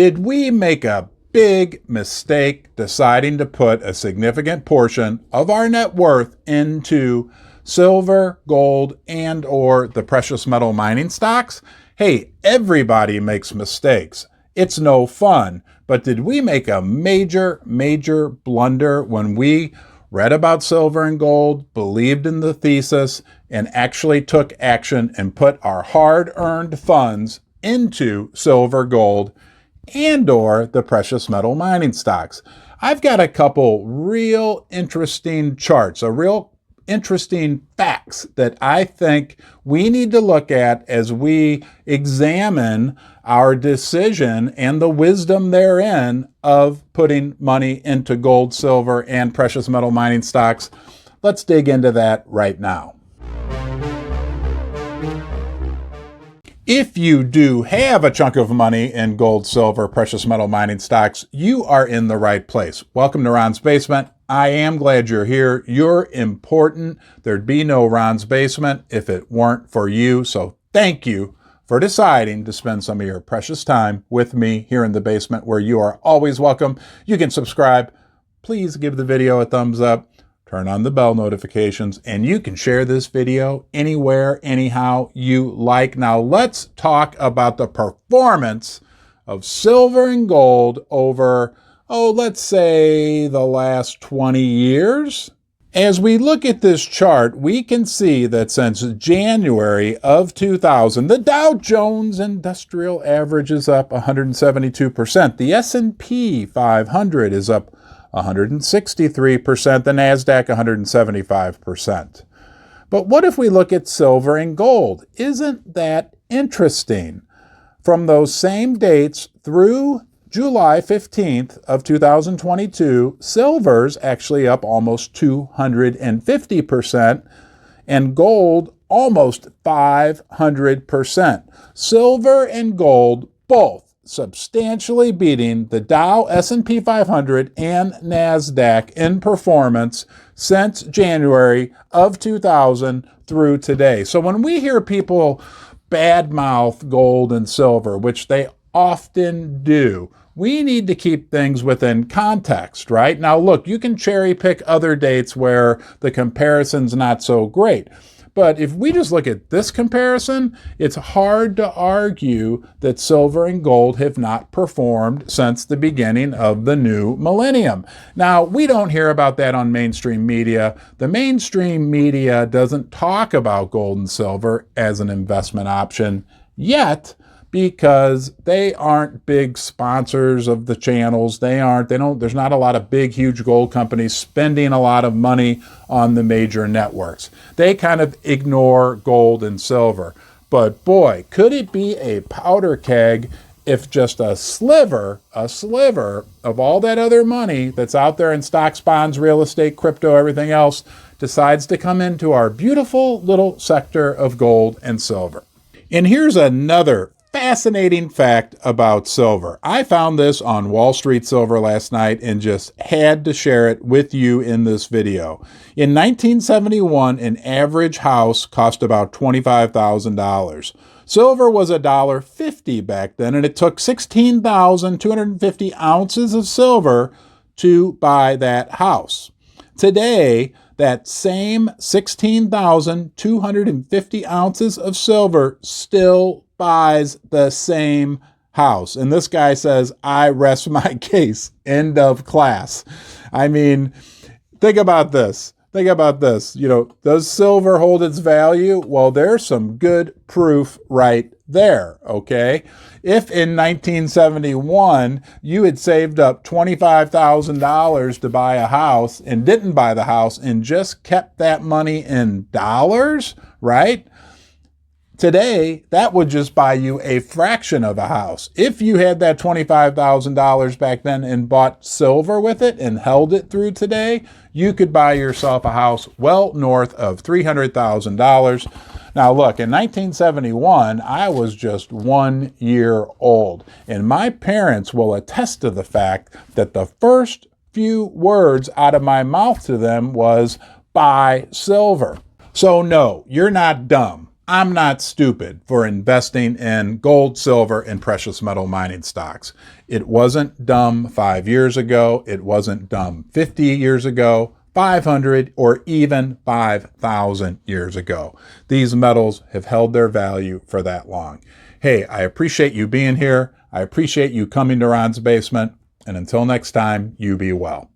Did we make a big mistake deciding to put a significant portion of our net worth into silver, gold, and or the precious metal mining stocks? Hey, everybody makes mistakes. It's no fun. But did we make a major blunder when we read about silver and gold, believed in the thesis, and actually took action and put our hard-earned funds into silver, gold, and or the precious metal mining stocks? I've got a couple real interesting charts, real interesting facts that I think we need to look at as we examine our decision and the wisdom therein of putting money into gold, silver, and precious metal mining stocks. Let's dig into that right now. If you do have a chunk of money in gold, silver, precious metal mining stocks, you are in the right place. Welcome to Ron's Basement. I am glad you're here. You're important. There'd be no Ron's Basement if it weren't for you. So thank you for deciding to spend some of your precious time with me here in the basement, where you are always welcome. You can subscribe. Please give the video a thumbs up. Turn on the bell notifications, and you can share this video anywhere, anyhow you like. Now let's talk about the performance of silver and gold over, let's say the last 20 years. As we look at this chart, we can see that since January of 2000, the Dow Jones Industrial Average is up 172%. The S&P 500 is up 163%, the NASDAQ 175%. But what if we look at silver and gold? Isn't that interesting? From those same dates through July 15th of 2022, silver's actually up almost 250%, and gold almost 500%. Silver and gold both substantially beating the Dow, S&P 500, and NASDAQ in performance since January of 2000 through today. So when we hear people badmouth gold and silver, which they often do, we need to keep things within context, right? Now, look, you can cherry pick other dates where the comparison's not so great. But if we just look at this comparison, it's hard to argue that silver and gold have not performed since the beginning of the new millennium. Now, we don't hear about that on mainstream media. The mainstream media doesn't talk about gold and silver as an investment option yet, because they aren't big sponsors of the channels. There's not a lot of big, huge gold companies spending a lot of money on the major networks. They kind of ignore gold and silver. But boy, could it be a powder keg if just a sliver of all that other money that's out there in stocks, bonds, real estate, crypto, everything else, decides to come into our beautiful little sector of gold and silver. And here's another fascinating fact about silver. I found this on Wall Street Silver last night and just had to share it with you in this video. In 1971, an average house cost about $25,000. Silver was $1.50 back then, and it took 16,250 ounces of silver to buy that house. Today, that same 16,250 ounces of silver still buys the same house. And this guy says, I rest my case. End of class. I mean, think about this. Does silver hold its value? Well, there's some good proof right there, okay? If in 1971 you had saved up $25,000 to buy a house and didn't buy the house and just kept that money in dollars, right? Today, that would just buy you a fraction of a house. If you had that $25,000 back then and bought silver with it and held it through today, you could buy yourself a house well north of $300,000. Now look, in 1971, I was just 1 year old, and my parents will attest to the fact that the first few words out of my mouth to them was, buy silver. So no, you're not dumb. I'm not stupid for investing in gold, silver, and precious metal mining stocks. It wasn't dumb 5 years ago. It wasn't dumb 50 years ago, 500, or even 5,000 years ago. These metals have held their value for that long. Hey, I appreciate you being here. I appreciate you coming to Ron's Basement. And until next time, you be well.